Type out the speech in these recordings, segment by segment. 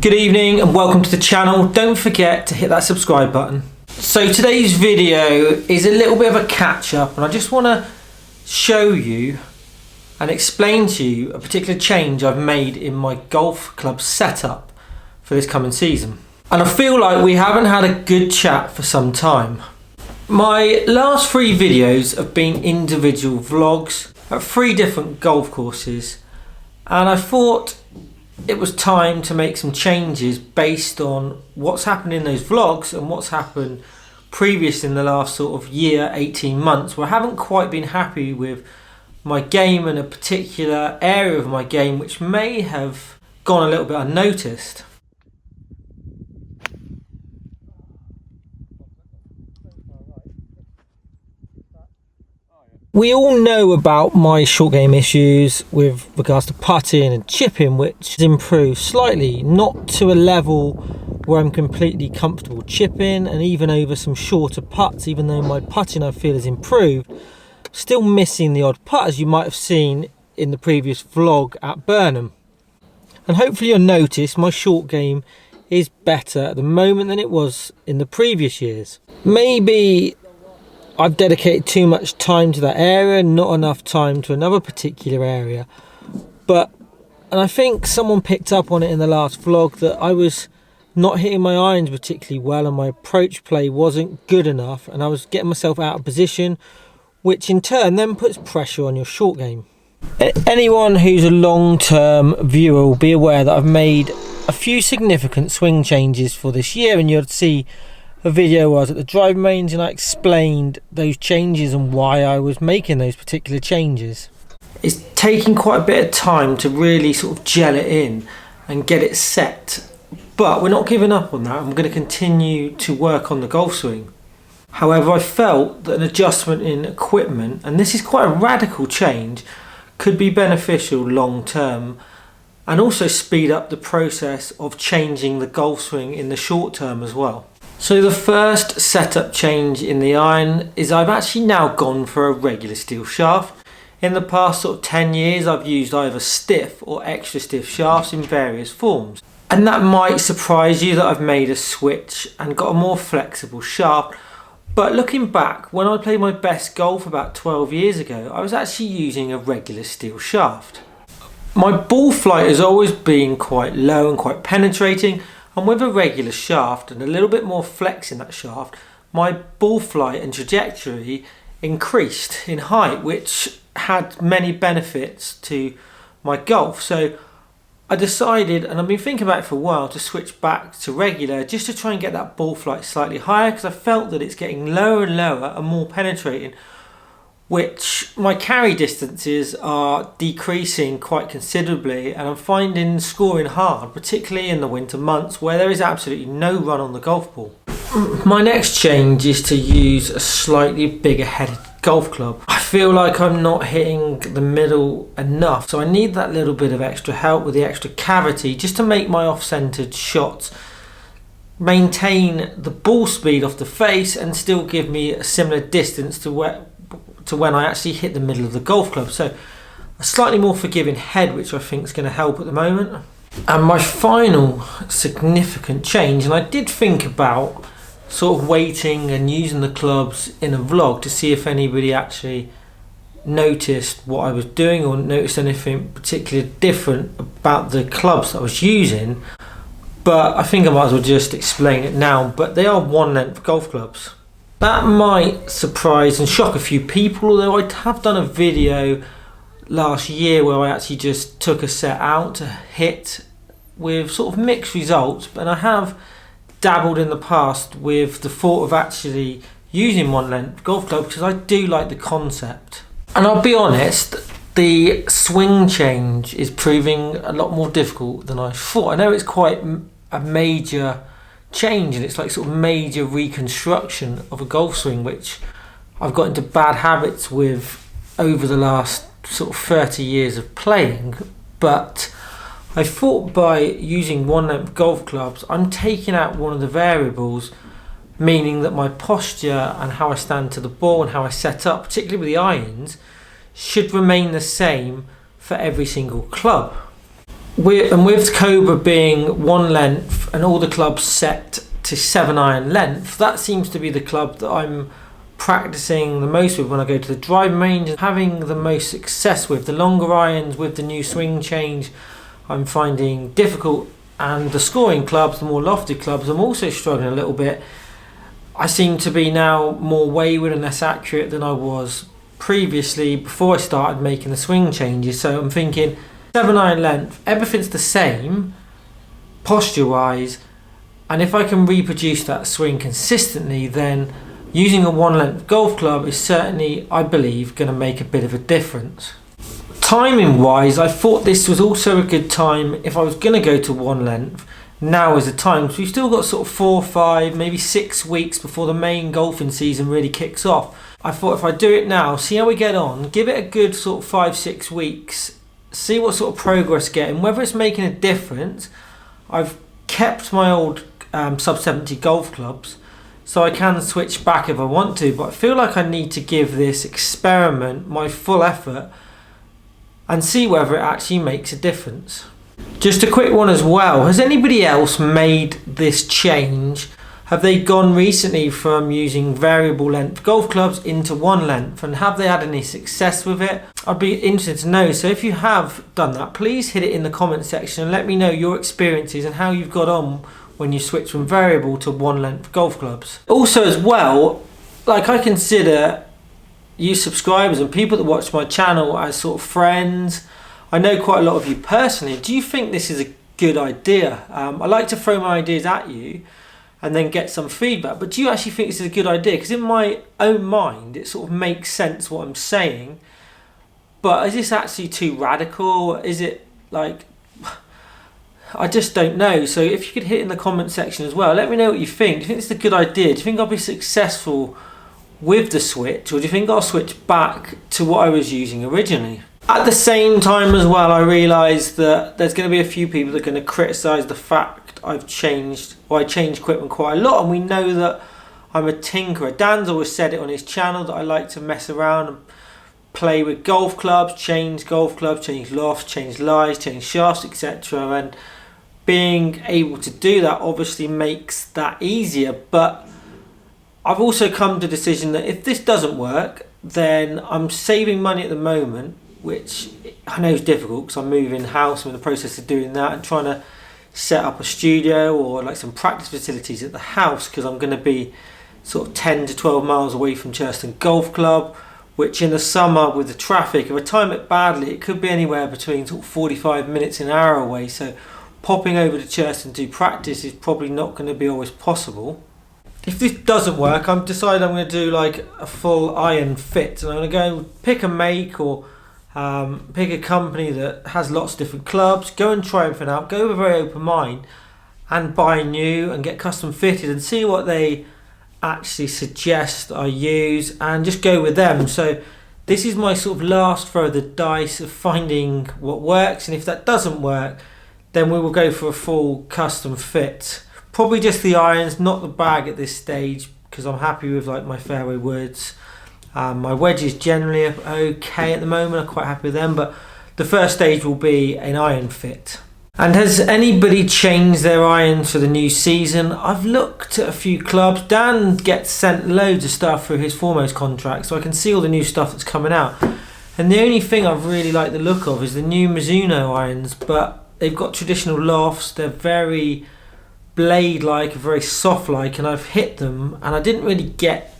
Good evening and welcome to the channel. Don't forget to hit that subscribe button. So today's video is a little bit of a catch up, and I just want to show you and explain to you a particular change I've made in my golf club setup for this coming season. And I feel like we haven't had a good chat for some time. My last 3 videos have been individual vlogs at 3 different golf courses, and I thought it was time to make some changes based on what's happened in those vlogs and what's happened previous in the last sort of year, 18 months, where I haven't quite been happy with my game and a particular area of my game which may have gone a little bit unnoticed. We all know about my short game issues with regards to putting and chipping, which has improved slightly, not to a level where I'm completely comfortable chipping, and even over some shorter putts, even though my putting I feel has improved, still missing the odd putt, as you might have seen in the previous vlog at Burnham. And hopefully you'll notice my short game is better at the moment than it was in the previous years. Maybe I've dedicated too much time to that area, not enough time to another particular area. And I think someone picked up on it in the last vlog that I was not hitting my irons particularly well, and my approach play wasn't good enough, and I was getting myself out of position, which in turn then puts pressure on your short game. Anyone who's a long-term viewer will be aware that I've made a few significant swing changes for this year, and you'll see a video where I was at the driving range and I explained those changes and why I was making those particular changes. It's taking quite a bit of time to really sort of gel it in and get it set, but we're not giving up on that. I'm going to continue to work on the golf swing. However, I felt that an adjustment in equipment, and this is quite a radical change, could be beneficial long term and also speed up the process of changing the golf swing in the short term as well. So the first setup change in the iron is I've actually now gone for a regular steel shaft. In the past sort of 10 years I've used either stiff or extra stiff shafts in various forms. And that might surprise you that I've made a switch and got a more flexible shaft. But looking back, when I played my best golf about 12 years ago, I was actually using a regular steel shaft. My ball flight has always been quite low and quite penetrating, and with a regular shaft and a little bit more flex in that shaft, my ball flight and trajectory increased in height, which had many benefits to my golf. So I decided, and I've been thinking about it for a while, to switch back to regular just to try and get that ball flight slightly higher, because I felt that it's getting lower and lower and more penetrating, which my carry distances are decreasing quite considerably, and I'm finding scoring hard, particularly in the winter months where there is absolutely no run on the golf ball. My next change is to use a slightly bigger headed golf club. I feel like I'm not hitting the middle enough, so I need that little bit of extra help with the extra cavity just to make my off-centered shots maintain the ball speed off the face and still give me a similar distance to when I actually hit the middle of the golf club. So a slightly more forgiving head, which I think is going to help at the moment. And my final significant change, and I did think about sort of waiting and using the clubs in a vlog to see if anybody actually noticed what I was doing or noticed anything particularly different about the clubs that I was using, but I think I might as well just explain it now. But they are 1-length golf clubs. That might surprise and shock a few people, although I have done a video last year where I actually just took a set out to hit with sort of mixed results, and I have dabbled in the past with the thought of actually using 1-length golf clubs because I do like the concept. And I'll be honest, the swing change is proving a lot more difficult than I thought. I know it's quite a major change, and it's like sort of major reconstruction of a golf swing, which I've got into bad habits with over the last sort of 30 years of playing. But I thought by using 1-length golf clubs, I'm taking out one of the variables, meaning that my posture and how I stand to the ball and how I set up, particularly with the irons, should remain the same for every single club. with Cobra being one length and all the clubs set to 7-iron length, that seems to be the club that I'm practicing the most with when I go to the driving range and having the most success with. The longer irons with the new swing change I'm finding difficult, and the scoring clubs, the more lofty clubs, I'm also struggling a little bit. I seem to be now more wayward and less accurate than I was previously before I started making the swing changes. So I'm thinking 7-iron length, everything's the same posture wise, and if I can reproduce that swing consistently, then using a 1-length golf club is certainly, I believe, going to make a bit of a difference. Timing wise, I thought this was also a good time. If I was going to go to 1 length, now is the time, because we've still got sort of 4, 5, maybe 6 weeks before the main golfing season really kicks off. I thought if I do it now, see how we get on, give it a good sort of 5, 6 weeks, see what sort of progress getting, whether it's making a difference. I've kept my old sub 70 golf clubs, so I can switch back if I want to, but I feel like I need to give this experiment my full effort and see whether it actually makes a difference. Just a quick one as well, has anybody else made this change? Have they gone recently from using variable length golf clubs into 1 length, and have they had any success with it? I'd be interested to know. So if you have done that, please hit it in the comment section and let me know your experiences and how you've got on when you switch from variable to 1 length golf clubs. Also as well, like, I consider you subscribers and people that watch my channel as sort of friends. I know quite a lot of you personally. Do you think this is a good idea? I like to throw my ideas at you and then get some feedback, but do you actually think this is a good idea? Because in my own mind it sort of makes sense what I'm saying, but is this actually too radical? Is it like, I just don't know. So if you could hit in the comment section as well, let me know what you think. Do you think this is a good idea? Do you think I'll be successful with the switch, or do you think I'll switch back to what I was using originally? At the same time as well, I realise that there's going to be a few people that are going to criticise the fact I change equipment quite a lot, and we know that I'm a tinkerer. Dan's always said it on his channel that I like to mess around and play with golf clubs, change lofts, change lies, change shafts, etc. And being able to do that obviously makes that easier, but I've also come to the decision that if this doesn't work, then I'm saving money at the moment, which I know is difficult because I'm moving house, I'm in the process of doing that and trying to set up a studio or like some practice facilities at the house, because I'm going to be sort of 10 to 12 miles away from Churston Golf Club, which in the summer with the traffic, if I time it badly, it could be anywhere between sort of 45 minutes and an hour away. So popping over to Churston to do practice is probably not going to be always possible. If this doesn't work, I'm decided I'm going to do like a full iron fit, and I'm going to go pick a make or pick a company that has lots of different clubs, go and try everything out, go with a very open mind and buy new and get custom fitted and see what they actually suggest I use and just go with them. So this is my sort of last throw of the dice of finding what works, and if that doesn't work, then we will go for a full custom fit. Probably just the irons, not the bag at this stage, because I'm happy with like my fairway woods. My wedges generally are okay at the moment, I'm quite happy with them, but the first stage will be an iron fit. And has anybody changed their irons for the new season? I've looked at a few clubs. Dan gets sent loads of stuff through his Foremost contract, so I can see all the new stuff that's coming out. And the only thing I've really liked the look of is the new Mizuno irons, but they've got traditional lofts, they're very blade-like, very soft-like, and I've hit them and I didn't really get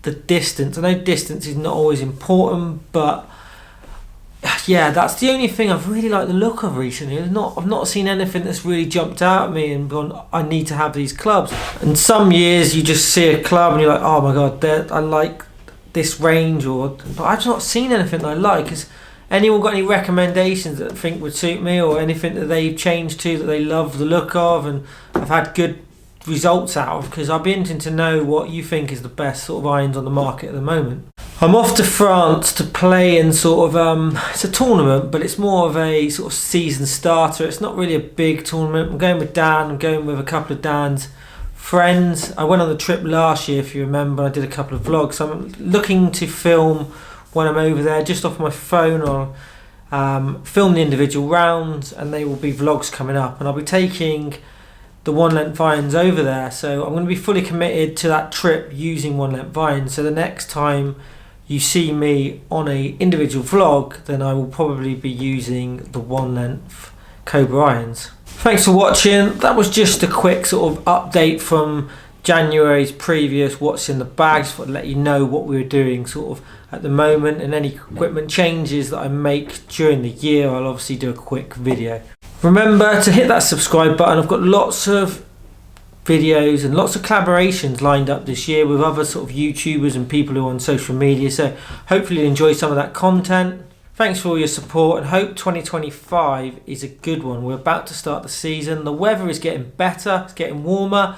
the distance. I know distance is not always important, but yeah, that's the only thing I've really liked the look of recently. I've not seen anything that's really jumped out at me and gone, I need to have these clubs. And some years you just see a club and you're like, oh my god, I like this range, but I've not seen anything that I like. Has anyone got any recommendations that I think would suit me, or anything that they've changed to that they love the look of and have had good results out of? Because I'd be interested to know what you think is the best sort of irons on the market at the moment. I'm off to France to play in sort of it's a tournament, but it's more of a sort of season starter. It's not really a big tournament. I'm going with Dan, I'm going with a couple of Dan's friends. I went on the trip last year, if you remember. I did a couple of vlogs. So I'm looking to film when I'm over there, just off my phone or film the individual rounds, and they will be vlogs coming up, and I'll be taking the one length irons over there, so I'm going to be fully committed to that trip using one length irons. So the next time you see me on a individual vlog, then I will probably be using the one length Cobra irons. Thanks for watching. That was just a quick sort of update from January's previous what's in the bags, to let you know what we were doing sort of at the moment, and any equipment changes that I make during the year, I'll obviously do a quick video. Remember to hit that subscribe button. I've got lots of videos and lots of collaborations lined up this year with other sort of YouTubers and people who are on social media, so hopefully you enjoy some of that content. Thanks for all your support, and hope 2025 is a good one. We're about to start the season. The weather is getting better, it's getting warmer,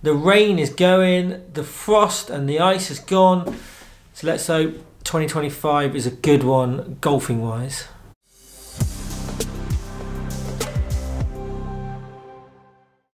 the rain is going, the frost and the ice is gone, so let's hope 2025 is a good one golfing wise.